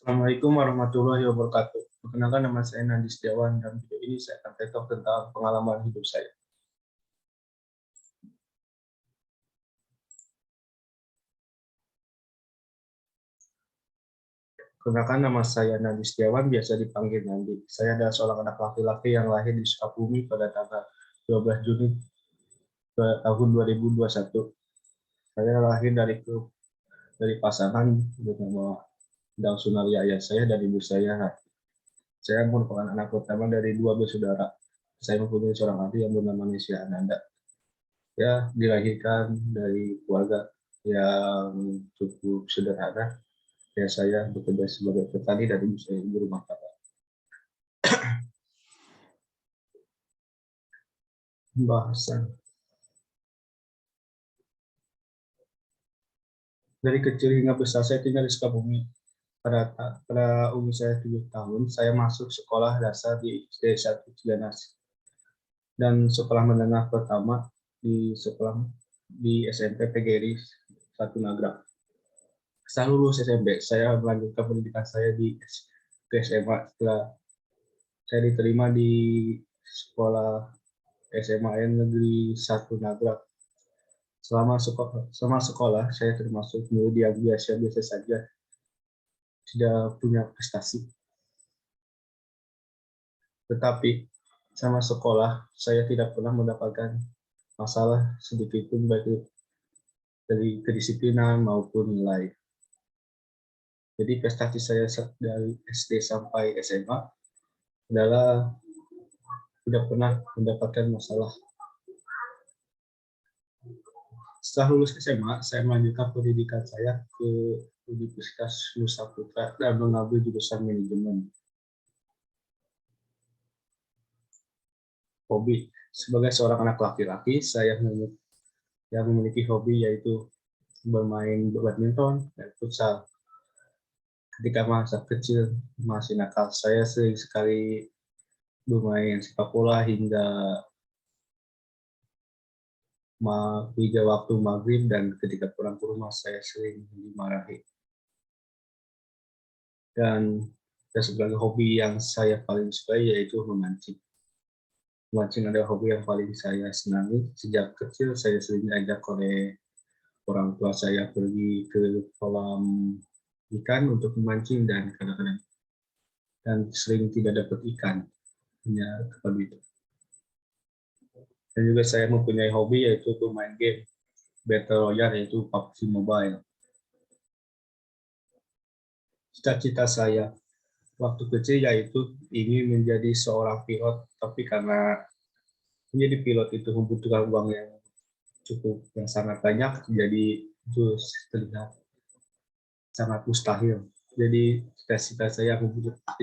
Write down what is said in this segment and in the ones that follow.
Assalamualaikum warahmatullahi wabarakatuh. Perkenalkan, nama saya Nandi Setiawan, dan video ini saya akan TikTok tentang pengalaman hidup saya. Perkenalkan, nama saya Nandi Setiawan, biasa dipanggil Nandi. Saya adalah seorang anak laki-laki yang lahir di Sukabumi pada tanggal 12 Juni tahun 2021. Saya lahir dari pasangan bernama Dang Sunaria, ayah saya dan ibu saya. Saya merupakan anak pertama dari dua bersaudara. Saya mempunyai seorang adik yang bernama Nesya Ananda. Ya, dilahirkan dari keluarga yang cukup sederhana. Ya, saya bekerja sebagai petani dan ibu saya ibu rumah tangga. Pembahasan. Dari kecil hingga besar saya tinggal di Sukabumi. Pada umur saya 7 tahun, saya masuk sekolah dasar di SD 1 Ciganas. Dan sekolah menengah pertama di SMP PGRI 1 Nagrag. Setelah lulus SMP, saya melanjutkan pendidikan saya di SMA. Setelah saya diterima di sekolah SMA Negeri 1 Nagrag. Selama sekolah, saya termasuk murid yang biasa-biasa saja, tidak punya prestasi. Tetapi sama sekolah, saya tidak pernah mendapatkan masalah sedikit pun, baik dari kedisiplinan maupun nilai. Jadi prestasi saya dari SD sampai SMA adalah tidak pernah mendapatkan masalah. Setelah lulus SMA, saya melanjutkan pendidikan saya ke Universitas Nusa Putra dan mengambil jurusan manajemen. Hobi. Sebagai seorang anak laki-laki, saya yang memiliki hobi yaitu bermain badminton dan futsal. Ketika masa kecil masih nakal, saya sering sekali bermain sepak bola hingga waktu maghrib, dan ketika pulang ke rumah saya sering dimarahi. Dan sebagai hobi yang saya paling suka yaitu memancing. Memancing adalah hobi yang paling saya senangi. Sejak kecil saya sering diajak oleh orang tua saya pergi ke kolam ikan untuk memancing, dan kadang-kadang sering tidak dapat ikan, hanya seperti itu. Dan juga saya mempunyai hobi yaitu bermain game Battle Royale, yaitu PUBG Mobile. Cita-cita saya waktu kecil yaitu ingin menjadi seorang pilot, tapi karena menjadi pilot itu membutuhkan uang yang sangat banyak, jadi itu terlihat sangat mustahil. Jadi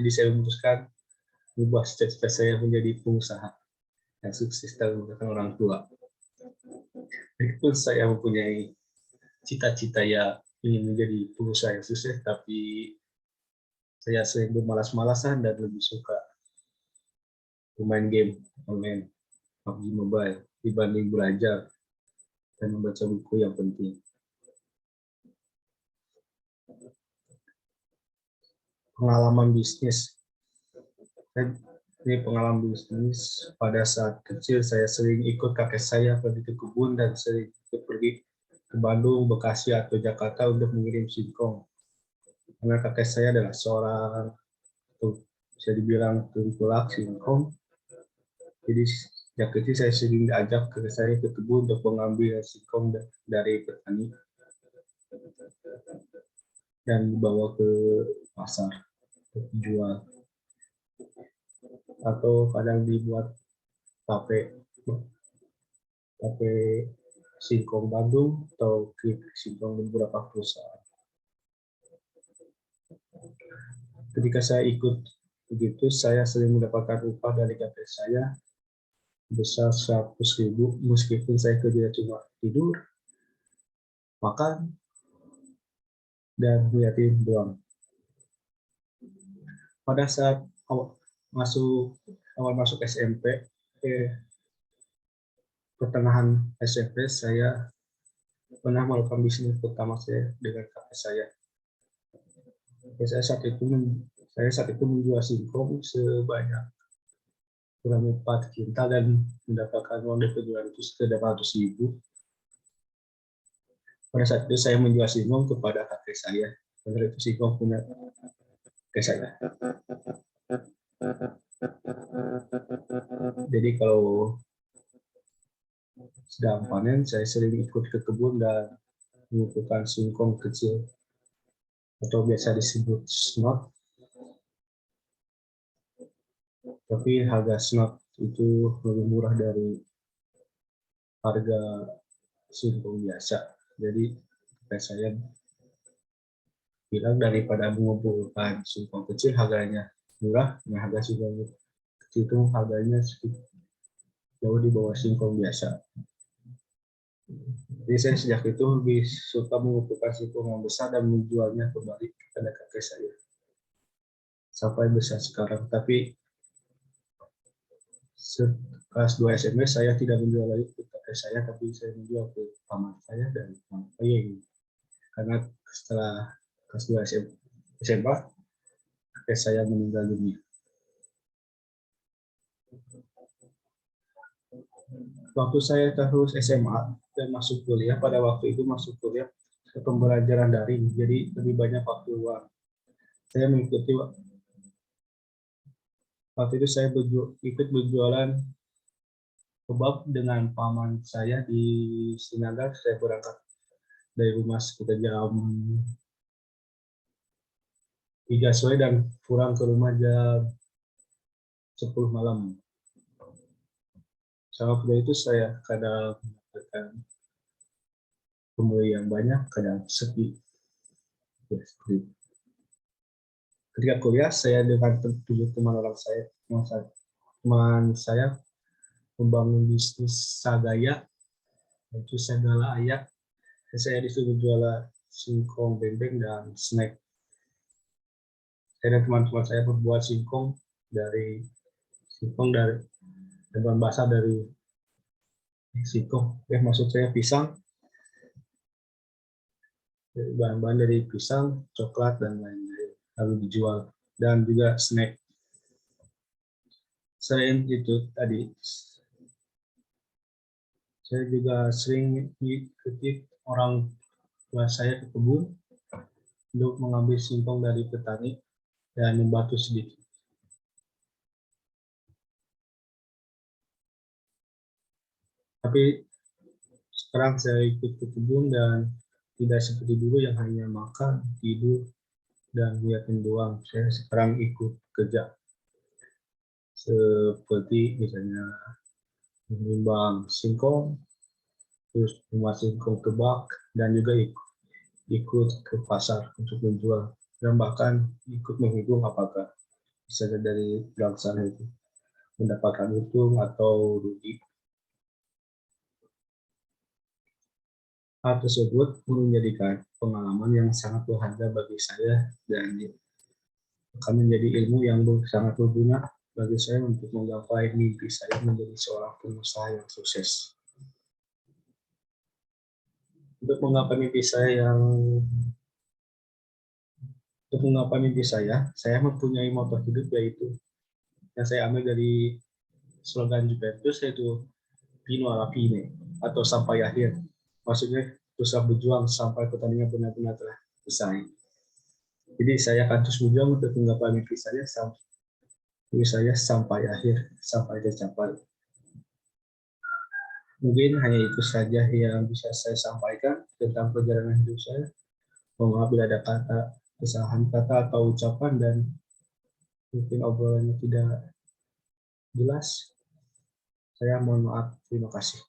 saya memutuskan mengubah cita-cita saya menjadi pengusaha yang sukses dan menggunakan orang tua. Meskipun saya mempunyai cita-cita ya ingin menjadi pengusaha yang sukses, tapi saya sering bermalas-malasan dan lebih suka bermain game online PUBG Mobile dibanding belajar dan membaca buku yang penting. Pengalaman bisnis. Ini pengalaman bisnis. Pada saat kecil saya sering ikut kakek saya pergi ke kebun dan sering pergi ke Bandung, Bekasi, atau Jakarta untuk mengirim singkong. Karena kakek saya adalah seorang, bisa dibilang tengkulak singkong. Jadi sejak kecil saya sering diajak kakek saya ke kebun untuk mengambil singkong dari petani dan dibawa ke pasar untuk dijual, atau kadang dibuat tape singkong Bandung atau keripik singkong beberapa perusahaan. Ketika saya ikut begitu, saya sering mendapatkan upah dari kakek saya besar 100.000, meskipun saya kerja cuma tidur, makan, dan ngeliatin doang. Pada saat awal masuk SMP, pertengahan SMP, saya pernah melakukan bisnis pertama saya dengan kakek saya. Saya saat itu menjual singkong sebanyak kurang lebih 4 kintal dan mendapatkan uang DP 200.000. Pada saat itu saya menjual singkong kepada kakek saya. Karena itu singkong punya kakek saya. Jadi kalau sedang panen, saya sering ikut ke kebun dan mengumpulkan singkong kecil atau biasa disebut snot. Tapi harga snot itu lebih murah dari harga singkong biasa. Jadi saya bilang daripada mengumpulkan singkong kecil harganya murah, nah harga singkong kecil itu harganya jauh di bawah singkong biasa. Jadi saya sejak itu lebih suka mengumpulkan singkong yang besar dan menjualnya kembali kepada kakek saya sampai besar sekarang. Tapi kelas 2 SMP saya tidak menjual lagi ke kakek saya, tapi saya menjual ke paman saya dan paman saya ini. Karena setelah kelas 2 SMA kakek saya meninggal dunia. Waktu saya terus SMA dan masuk kuliah, pada waktu itu masuk kuliah ke pembelajaran daring, jadi lebih banyak waktu luang. Saya mengikuti waktu itu saya ikut berjualan kebab dengan paman saya di Sinaga. Saya berangkat dari rumah sekitar jam 3 sore dan pulang ke rumah jam 10 malam. Sama pada itu saya kadang mendapatkan pembeli yang banyak, kadang sepi. Ya, ketika kuliah, saya dengan 7 teman saya membangun bisnis Sagaya, yaitu Sagala Ayak. Saya disuruh jualan singkong, bembeng, dan snack. Saya dan teman-teman saya membuat singkong dari bahan basah dari singkong. Maksud saya pisang, bahan-bahan dari pisang, coklat, dan lain-lain. Lalu dijual. Dan juga snack. Selain itu tadi, saya juga sering mengikuti orang tua saya ke kebun untuk mengambil singkong dari petani dan membantu sedikit. Tapi sekarang saya ikut ke kebun dan tidak seperti dulu yang hanya makan, tidur, dan liatin doang. Saya sekarang ikut kerja. Seperti misalnya menimbang singkong, terus membuat singkong ke bak, dan juga ikut ke pasar untuk menjual. Dan bahkan ikut menghitung apakah bisa dari pelaksanaan itu mendapatkan untung atau rugi. Hal tersebut menjadikan pengalaman yang sangat berharga bagi saya dan akan menjadi ilmu yang sangat berguna bagi saya untuk menggapai mimpi saya menjadi seorang pengusaha yang sukses. Untuk menggapai mimpi saya mempunyai moto hidup, yaitu yang saya ambil dari slogan Juventus, yaitu Fino alla fine, atau sampai akhir. Maksudnya terus berjuang sampai pertandingan benar-benar telah selesai. Jadi saya akan terus berjuang untuk menggapai mimpi saya sampai akhir, sampai tercapai. Mungkin hanya itu saja yang bisa saya sampaikan tentang perjalanan hidup saya. Mohon maaf bila ada kesalahan kata atau ucapan dan mungkin obrolannya tidak jelas. Saya mohon maaf. Terima kasih.